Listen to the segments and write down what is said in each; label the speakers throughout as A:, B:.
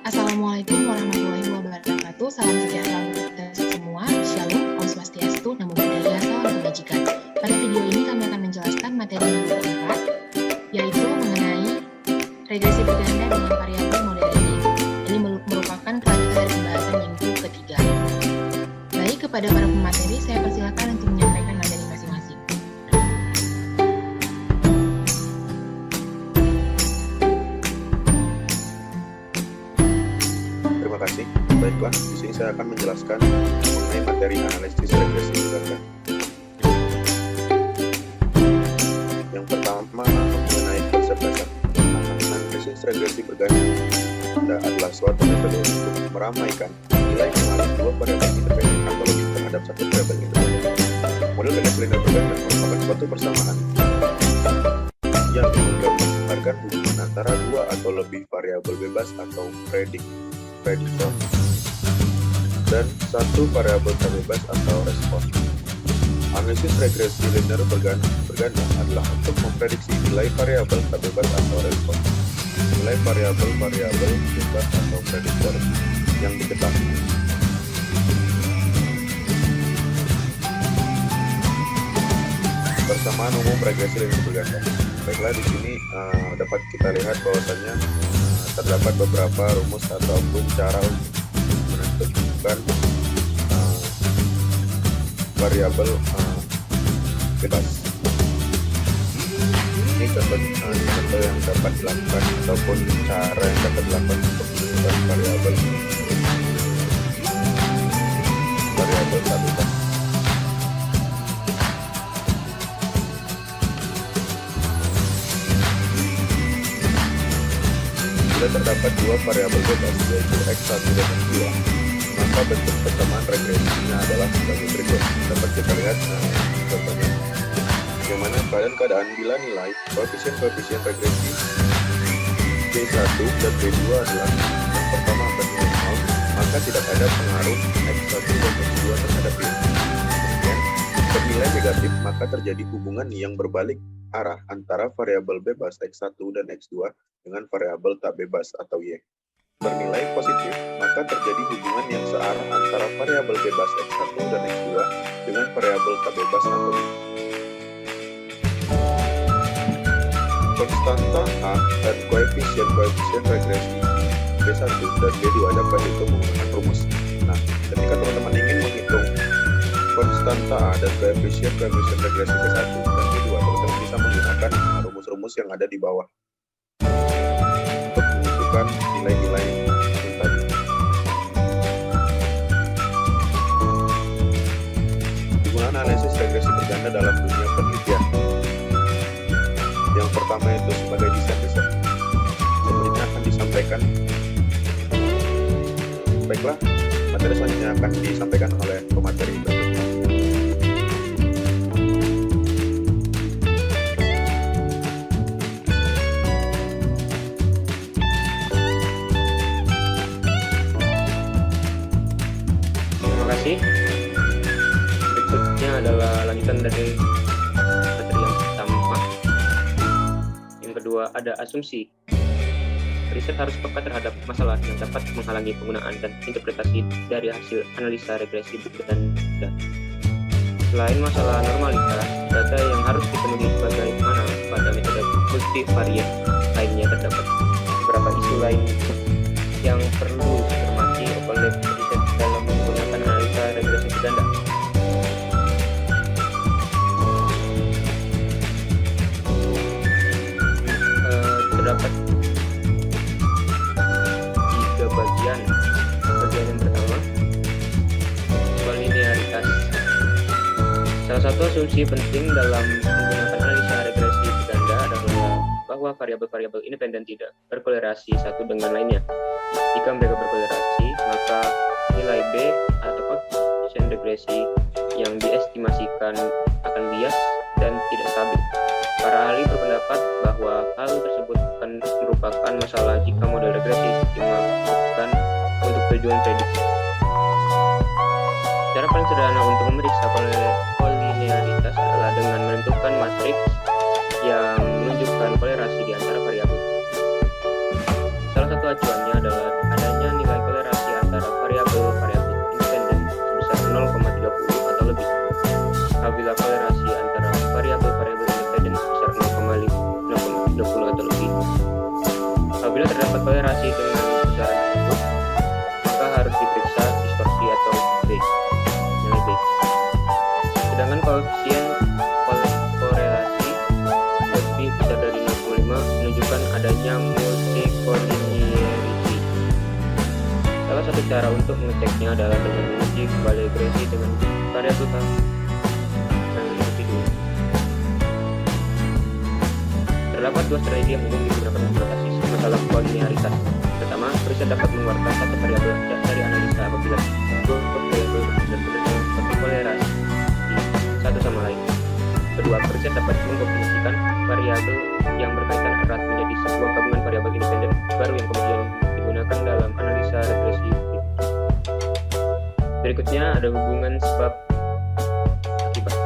A: Assalamualaikum warahmatullahi wabarakatuh. Salam sejahtera untuk kita semua. Shalom, Om Swastiastu, Namo Buddhaya, salam kebajikan. Pada video ini kami akan menjelaskan materi yang keempat, yaitu mengenai regresi berganda dengan variabel model ini. Ini merupakan kelanjutan dari pembahasan minggu ketiga. Baik, kepada para pemateri, saya persilakan untuk menyampaikan materi masing-masing.
B: Terima kasih. Baiklah, di sini saya akan menjelaskan mengenai materi analisis regresi berganda. Yang pertama mengenai konsep dasar. Analisis regresi berganda adalah suatu metode untuk meramaikan nilai pengaruh dua variabel independen atau lebih terhadap satu variabel independen. Model regresi linear berganda merupakan suatu persamaan yang menggambarkan hubungan antara dua atau lebih variabel bebas atau prediktor dan satu variabel tak bebas atau respon. Analisis regresi linear berganda adalah untuk memprediksi nilai variabel tak bebas atau respon, nilai variabel bebas atau prediktor yang diketahui. Persamaan umum regresi linear berganda. Baiklah, di sini dapat kita lihat bahwasannya terdapat beberapa rumus ataupun cara untuk menentukan variabel bebas. Ini contoh yang dapat dilakukan ataupun cara yang dapat dilakukan untuk menentukan variabel tak bebas. Bila terdapat dua variabel bebas, yaitu x1 dan x2, maka bentuk persamaan regresinya adalah sebagai berikut. Dapat kita lihat contohnya, yang mana keadaan bila nilai koefisien regresi B1 dan B2 adalah yang pertama bernilai 0, maka tidak ada pengaruh x1 dan x2 terhadap Y. Kemudian, bernilai negatif, maka terjadi hubungan yang berbalik arah antara variabel bebas x1 dan x2 dengan variabel tak bebas atau Y. Bernilai positif, maka terjadi hubungan yang searah antara variabel bebas x1 dan x2 dengan variabel tak bebas atau Y. Konstanta A dan koefisien regresi B1 dan B2 dapat dihitung menggunakan rumus. Nah, ketika teman-teman ingin menghitung konstanta A dan koefisien regresi B1 dan B2, teman-teman bisa menggunakan rumus-rumus yang ada di bawah untuk menentukan nilai-nilai yang tadi. Penggunaan analisis regresi berganda dalam dunia penelitian. Yang pertama itu sebagai desain riset. Selanjutnya akan disampaikan. Baiklah, materi selanjutnya akan disampaikan oleh pemateri berikutnya.
C: Berikutnya adalah lanjutan dari materi yang pertama. Yang kedua ada asumsi. Riset harus peka terhadap masalah yang dapat menghalangi penggunaan dan interpretasi dari hasil analisa regresi berganda. Selain masalah normalitas, data yang harus dipenuhi sebagaimana pada metode multivariat lainnya, terdapat beberapa isu lain yang perlu dicermati oleh riset dalam menggunakan analisa regresi berganda. Terdapat tiga bagian. Bagian yang pertama, kolinearitas. Salah satu asumsi penting dalam menggunakan analisa regresi berganda adalah bahwa variabel-variabel independen tidak berkolerasi satu dengan lainnya. Jika mereka berkolerasi, maka nilai B atau koefisien regresi yang diestimasikan akan bias dan tidak stabil. Para ahli berpendapat bahwa hal tersebut akan merupakan masalah jika model regresi dimaksudkan untuk tujuan prediksi. Cara paling sederhana untuk memeriksa kolinearitas adalah dengan menentukan matriks yang menunjukkan kolerasi di antara variabel. Salah satu acuannya adalah adanya Cara untuk mengeceknya adalah dengan menguji kembali regresi dengan variabel dan individu. Terdapat dua strategi yang umum digunakan untuk analisis masalah kolinearitas. Pertama, riset dapat mengeluarkan satu variabel dari analisa apabila dua variabel benar-benar berkorelasi satu sama lain. Kedua, riset dapat mengkombinasikan variabel yang berkaitan erat menjadi sebuah gabungan variabel independen baru yang kemudian digunakan dalam analisa regresi. Berikutnya ada hubungan sebab akibat.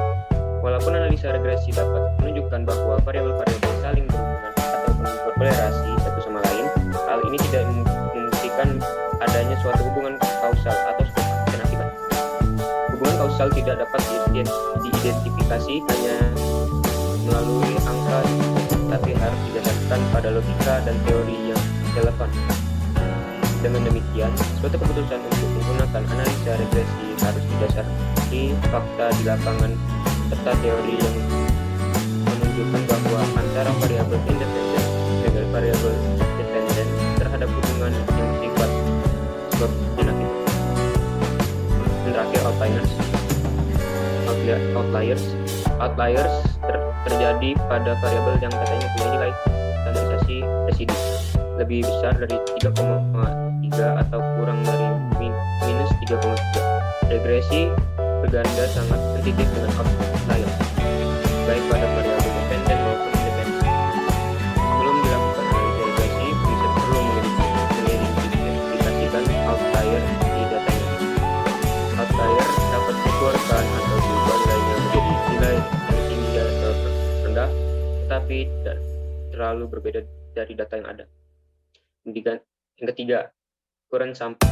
C: Walaupun analisa regresi dapat menunjukkan bahwa variabel-variabel saling berhubungan ataupun berkorelasi satu sama lain, hal ini tidak membuktikan adanya suatu hubungan kausal atau sebab dan akibat. Hubungan kausal tidak dapat diidentifikasi hanya melalui angka, tapi harus didasarkan pada logika dan teori yang relevan. Dengan demikian, suatu keputusan untuk menggunakan analisa regresi harus didasari fakta di lapangan serta teori yang menunjukkan bahwa antara variabel independen dengan variabel dependen terhadap hubungan yang bersifat sebab dan akibat. Dan terakhir, outliers terjadi pada variabel yang katanya punya nilai standarisasi residu lebih besar dari 3,3 atau kurang dari minus 3,3. Regresi berganda sangat sensitif dengan outliers, baik pada variabel dependen maupun independen. Sebelum dilakukan analisa regresi, riset perlu mengidentifikasikan outlier di datanya. Outlier dapat dikeluarkan atau diubah nilainya menjadi nilai yang tinggi atau rendah, tetapi tidak terlalu berbeda dari data yang ada. Yang ketiga, current sample.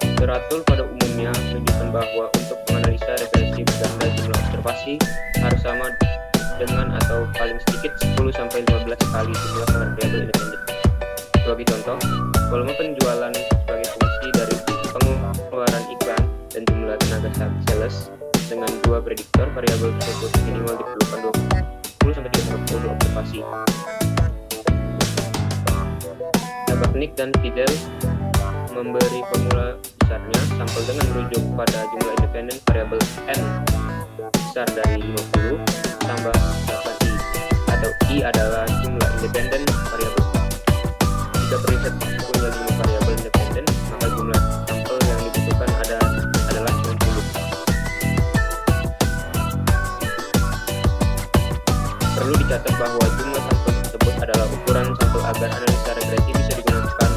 C: Literatur pada umumnya menunjukkan bahwa untuk menganalisa regresi berganda jumlah observasi harus sama dengan atau paling sedikit 10-15 kali jumlah variabel independen. Sebagai contoh, volume penjualan sebagai fungsi dari pengeluaran iklan dan jumlah tenaga sales dengan dua prediktor variabel tersebut minimal diperlukan 20-30 observasi. Nick dan Fidel memberi formula besarnya sampel dengan merujuk pada jumlah independen variabel n besar dari 50 tambah 8i, atau i adalah jumlah independen variabel. Jika periset punya 5 variabel independen, maka jumlah sampel yang dibutuhkan adalah 90. Perlu dicatat bahwa jumlah sampel tersebut adalah ukuran sampel agar analisa regresi bisa digunakan,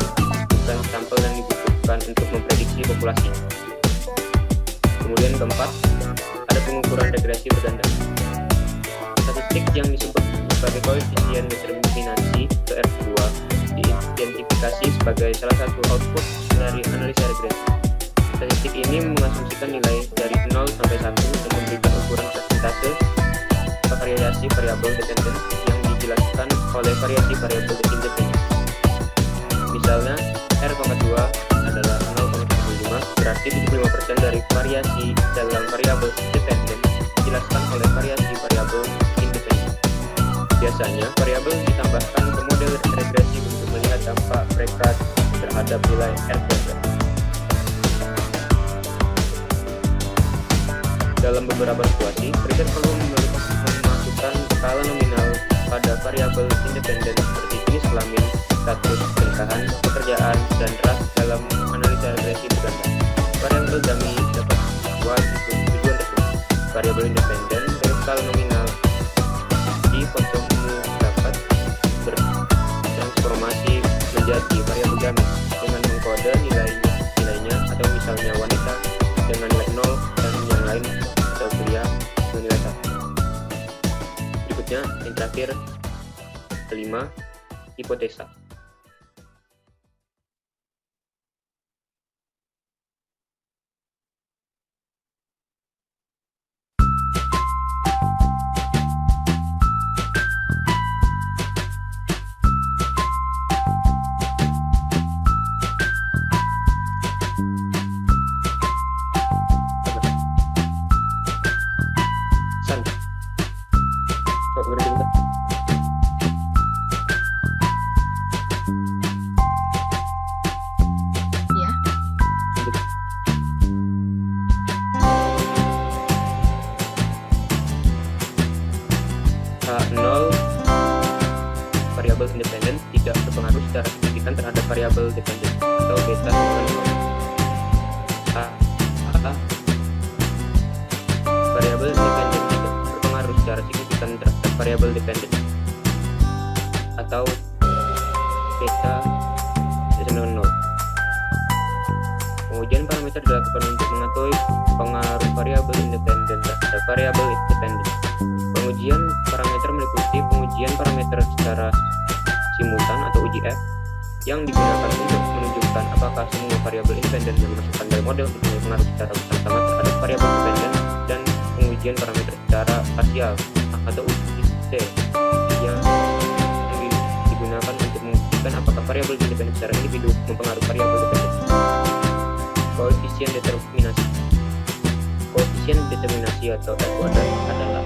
C: bukan sampel yang dibutuhkan untuk memprediksi populasi. Kemudian keempat, ada pengukuran regresi berganda. Statistik yang disebut sebagai koefisien determinasi KR2 diidentifikasi sebagai salah satu output dari analisa regresi. Statistik ini mengasumsikan nilai dari 0 sampai 1 dan memberikan ukuran persentase variasi variabel dependen yang dijelaskan oleh variasi variabel independen. Misalnya, R2 adalah 0,75, berarti 75% dari variasi dalam variabel dependen dijelaskan oleh variasi variabel independen. Biasanya, variabel ditambahkan ke model regresi untuk melihat dampak mereka terhadap nilai R2. Dalam beberapa situasi, riset perlu memasukkan skala nominal pada variabel independen seperti jenis kelamin, status pernikahan, pekerjaan, dan ras dalam analisa regresi berganda. Variabel dummy dapat dibuat untuk tujuan tersebut. Variabel independen dengan skala nominal di konsumsi dapat bertransformasi menjadi variabel dummy dengan mengkode nilainya, atau misalnya wanita dengan nilai 0 dan yang lain atau pria dengan nilai 1. Berikutnya, yang terakhir, kelima, hipotesa. secara signifikan terhadap variabel dependen atau beta variabel dependen tidak berpengaruh secara signifikan terhadap variabel dependen atau beta sama dengan 0. Pengujian parameter dilakukan untuk mengetahui pengaruh variabel independen terhadap variabel dependen. Pengujian parameter meliputi pengujian parameter secara simultan atau UJF yang digunakan untuk menunjukkan apakah semua variabel independen yang dimasukkan dalam model mempunyai pengaruh secara bersama-sama terhadap variabel dependen, dan pengujian parameter secara parsial atau UJC yang digunakan untuk membuktikan apakah variabel independen secara individu mempengaruhi variabel dependen. Koefisien determinasi. Koefisien determinasi atau F kuadrat adalah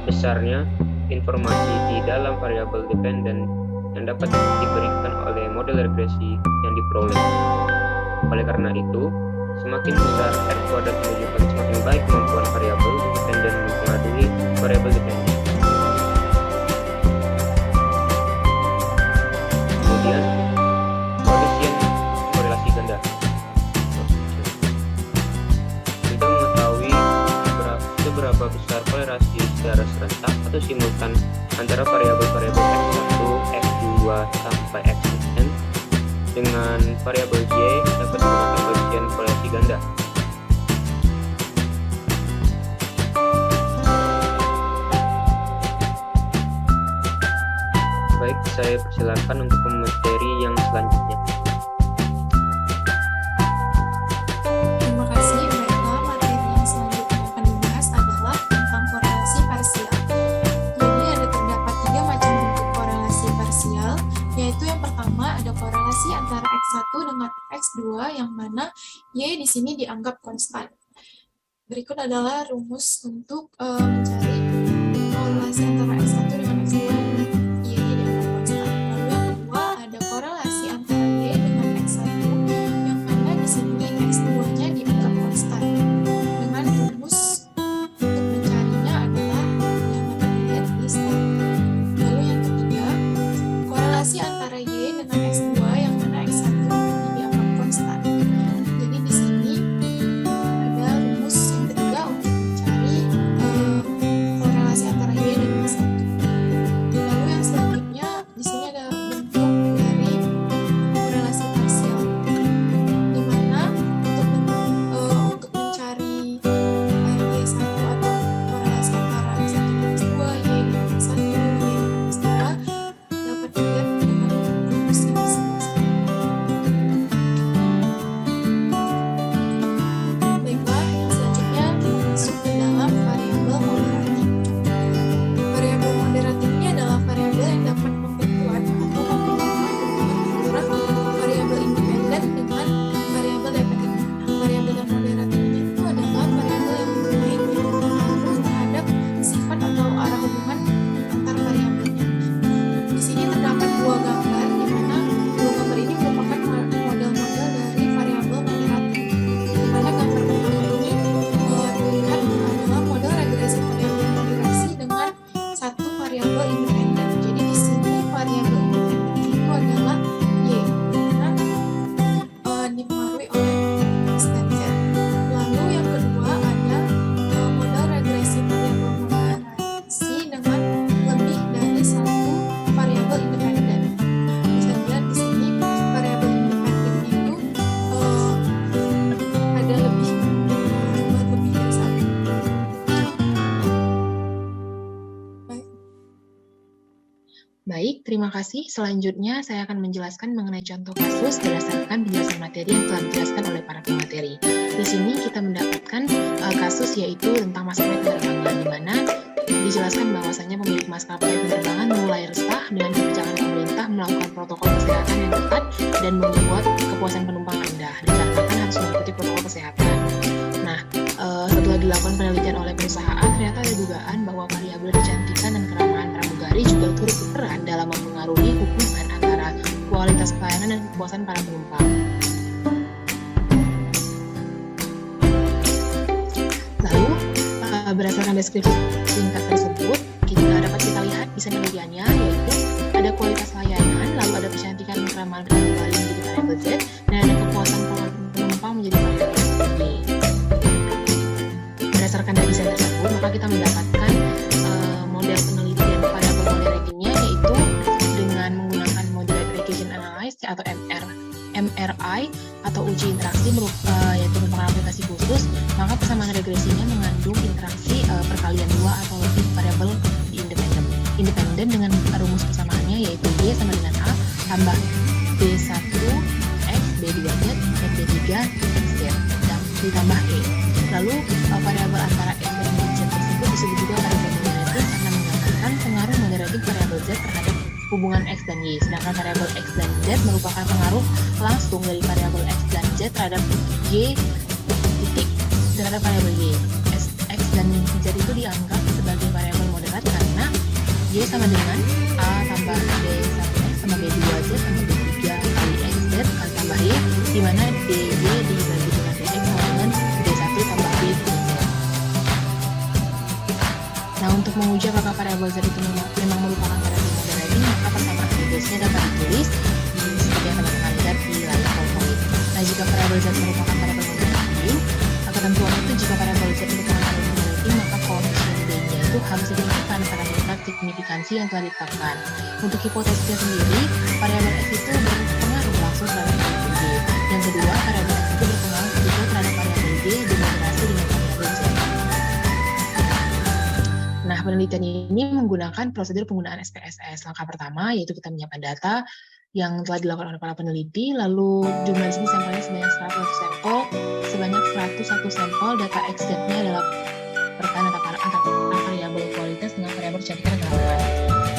C: besarnya informasi di dalam variabel dependen yang dapat diberikan oleh model regresi yang diperoleh. Oleh karena itu, semakin besar R kuadrat menunjukkan semakin baik kemampuan variabel dependen mempengaruhi variabel dependen. Kemudian, koefisien korelasi ganda. Untuk mengetahui seberapa besar korelasi secara serentak atau simultan antara variabel-variabel X1, X2 sampai Xn dengan variabel Y dapat menggunakan koefisien korelasi ganda. Baik, saya persilakan untuk materi yang selanjutnya.
D: Terima kasih. Baiklah, materi yang selanjutnya akan dibahas adalah tentang korelasi parsial. Jadi ada terdapat 3 macam bentuk korelasi parsial, yaitu yang pertama ada korelasi antara X1 dengan X2 yang mana Y di sini dianggap konstan. Berikut adalah rumus untuk mencari korelasi antara X1 dengan X2 yang Y-nya dianggap konstan. Lalu yang kedua ada korelasi antara Y dengan X1 yang mana di sini X2-nya dianggap konstan. Dengan rumus untuk mencarinya adalah yang dapat dilihat di slide. Lalu yang ketiga, korelasi antara Y dengan X2 yang mana X1 dianggap konstan. Jadi di sini ada rumus yang ketiga untuk mencari korelasi antara Y dan X1. Lalu yang selanjutnya di sini ada bentuk dari korelasi parsial, di mana untuk mencari Y1 atau korelasi antara X1 dan X2, Y dengan X1, Y dengan X2 dapat dilihat dengan rumus yang di sebelah sini. Baiklah, selanjutnya kita masuk ke dalam variabel moderatif. Variabel moderatif ini adalah variabel yang dapat memperkuat atau memperlemah hubungan antara variabel independen dengan variabel dependen. Variabel yang moderatif itu adalah variabel yang mempunyai pengaruh terhadap sifat atau arah hubungan antar variabelnya. Di sini terdapat 2 gambar, di mana 2 gambar ini merupakan model-model dari variabel moderatif. Di mana gambar pertama ini terlihat adalah model regresi variabel moderasi dengan satu variabel independen. Jadi di sini variabel independennya itu adalah Y, karena dipengaruhi oleh X dan Z. Lalu yang kedua ada model regresi variabel moderasi dengan lebih dari satu variabel independen. Bisa dilihat di sini variabel independennya itu ada lebih dari satu. Baik.
A: Baik, terima kasih. Selanjutnya saya akan menjelaskan mengenai contoh kasus berdasarkan penjelasan materi yang telah dijelaskan oleh para pemateri. Di sini kita mendapatkan kasus yaitu tentang maskapai penerbangan, di mana dijelaskan bahwasanya pemilik maskapai penerbangan mulai resah dengan kebijakan pemerintah melakukan protokol kesehatan yang ketat dan membuat kepuasan penumpang rendah, dikarenakan harus mengikuti protokol kesehatan. Nah, setelah dilakukan penelitian oleh perusahaan, ternyata ada dugaan bahwa variabel kecantikan dan keramahan pramugari juga turut berperan dalam mempengaruhi hubungan antara kualitas pelayanan dan kepuasan para penumpang. Lalu, berdasarkan deskripsi singkat tersebut, dapat kita lihat di penelitiannya, yaitu ada kualitas layanan, lalu ada kecantikan kepuasan keramaan kembali menjadi variabel Z, dan ada kepuasan penumpang menjadi variabel Y. Berdasarkan dari desain tersebut, maka kita mendapatkan model penelitian variabel moderatingnya, yaitu dengan menggunakan moderate regression analysis atau MRI atau uji interaksi yaitu merupakan aplikasi khusus. Maka persamaan regresinya mengandung interaksi perkalian dua atau lebih variabel independen dengan rumus persamaannya, yaitu Y sama dengan A tambah B1 X, B2 Z, dan B3 Z ditambah E. Lalu variabel antara X dan Z tersebut disebut juga variabel moderating karena menggambarkan pengaruh moderating variabel Z terhadap hubungan X dan Y, sedangkan variabel X dan Z merupakan pengaruh langsung dari variabel X dan Z terhadap Y titik terhadap variabel Y. X dan Z itu dianggap sebagai variabel moderat karena Y sama dengan A tambah B1X sama B2Z sama B3 kali XZ kali tambah Y, di mana DY dibagi dengan DX sama dengan B1 tambah B2Z. Nah, untuk menguji apakah variabel Z itu memang merupakan variabel moderating, maka persamaan regresinya dapat ditulis seperti yang teman-teman lihat di layar PowerPoint. Nah, jika variabel Z merupakan variabel moderating, ketentuan itu jika variabel Z merupakan variabel moderating, maka koefisien B-nya itu harus signifikan pada tingkat signifikansi yang telah ditetapkan. Untuk hipotesisnya sendiri, variabel X itu berpengaruh langsung terhadap variabel Y. Yang kedua, variabel X itu berpengaruh juga terhadap variabel Y dimoderasi dengan variabel Z. Nah, penelitian ini menggunakan prosedur penggunaan SPSS. Langkah pertama yaitu kita menyiapkan data yang telah dilakukan oleh para peneliti, lalu jumlah di sini sampelnya sebanyak 100 sampel, sebanyak 101 sampel data XZ-nya adalah perkalian antara variabel kualitas dengan variabel kecantikan gerakan.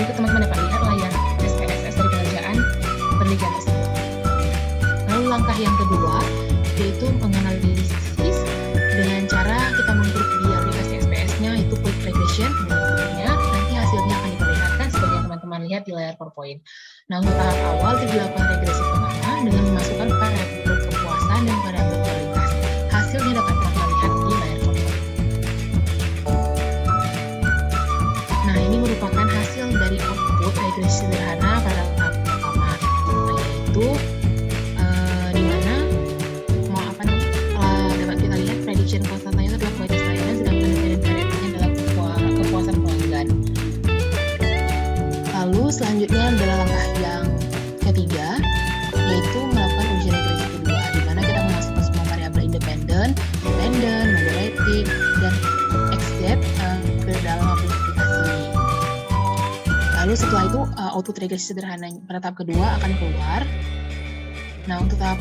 A: Jadi teman-teman dapat lihat layar SPSS dari pengerjaan penelitian tersebut. Lalu langkah yang kedua yaitu menganalisis dengan cara kita mengikut di aplikasi SPS-nya itu quick regression. Nanti hasilnya akan diperlihatkan seperti yang teman-teman lihat di layar PowerPoint. Nah, untuk tahap awal itu dilakukan regresi pertama dengan memasukkan variabel kepuasan dan variabel kualitas. Hasilnya dapat teman-teman lihat di layar PowerPoint. Nah, ini merupakan hasil dari output regresi sederhana pada tahap pertama, yaitu di mana dapat kita lihat prediction konstantanya itu adalah kualitas layanan, sedangkan variabelnya adalah kepuasan pelanggan. Lalu selanjutnya adalah langkah yang ketiga, yaitu melakukan uji regresi kedua, di mana kita memasukkan semua variabel independen, moderating, dan XZ ke dalam aplikasi. Lalu setelah itu output regresi sederhana pada tahap kedua akan keluar. Nah, untuk tahap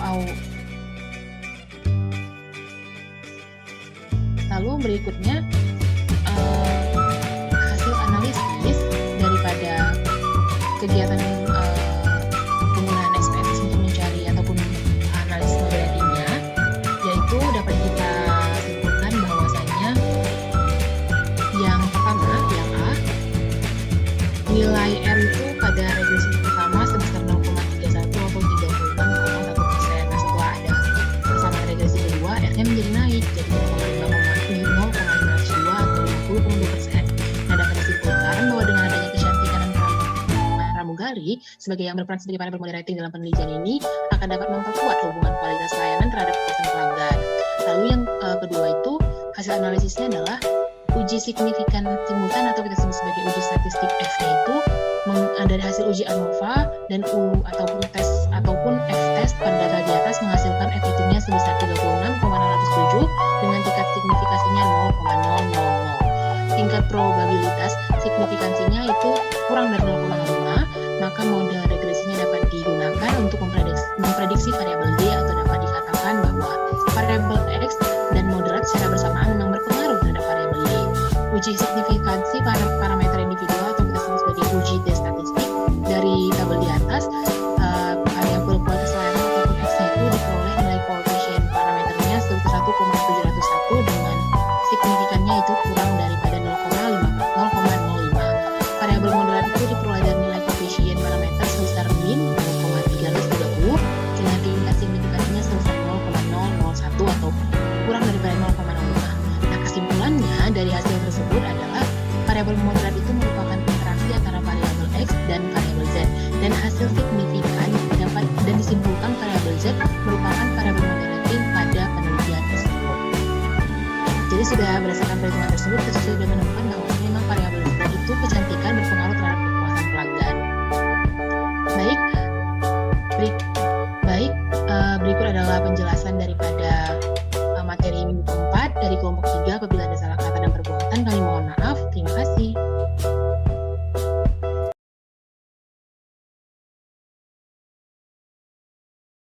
A: lalu berikutnya hasil analisis daripada kegiatan penggunaan SPSS untuk mencari ataupun analisis moderatingnya, yaitu dapat kita simpulkan bahwasanya yang pertama, yang A, nilai R itu pada regresi pertama sebesar 0,31 atau 36,1%. Nah, setelah ada persamaan regresi kedua, R-nya menjadi naik jadi 0,502 atau 50,2%. Nah, dapat disimpulkan bahwa dengan adanya kecantikan dan pramugari sebagai yang berperan sebagai variabel moderating dalam penelitian ini akan dapat memperkuat hubungan kualitas layanan terhadap kepuasan pelanggan. Lalu yang kedua itu hasil analisisnya adalah uji signifikan simultan atau kita sebut sebagai uji statistik F-nya itu dari hasil uji ANOVA dan ataupun F-test pada data di atas menghasilkan F hitungannya sebesar 36,607 dengan tingkat signifikasinya 0,000. Tingkat probabilitas signifikansinya itu kurang dari 0,05, maka model regresinya dapat digunakan untuk memprediksi variabel D, atau dapat dikatakan bahwa variabel X dan moderat secara bersamaan memang berpengaruh terhadap variabel Y. Uji signifikansi parameter individual atau kita sebut sebagai uji D statistik dari tabel di atas, variabel kualitas layanan ataupun X-nya itu diperoleh nilai koefisien parameternya sebesar 1,701 dengan signifikannya itu kurang daripada 0,05. Variabel moderat itu diperoleh dari nilai koefisien parameter sebesar min 0,330 dengan tingkat sudah berdasarkan perhitungan tersebut, kita sudah menemukan bahwa memang variabel itu kecantikan berpengaruh terhadap kepuasan pelanggan. Baik, berikut adalah penjelasan daripada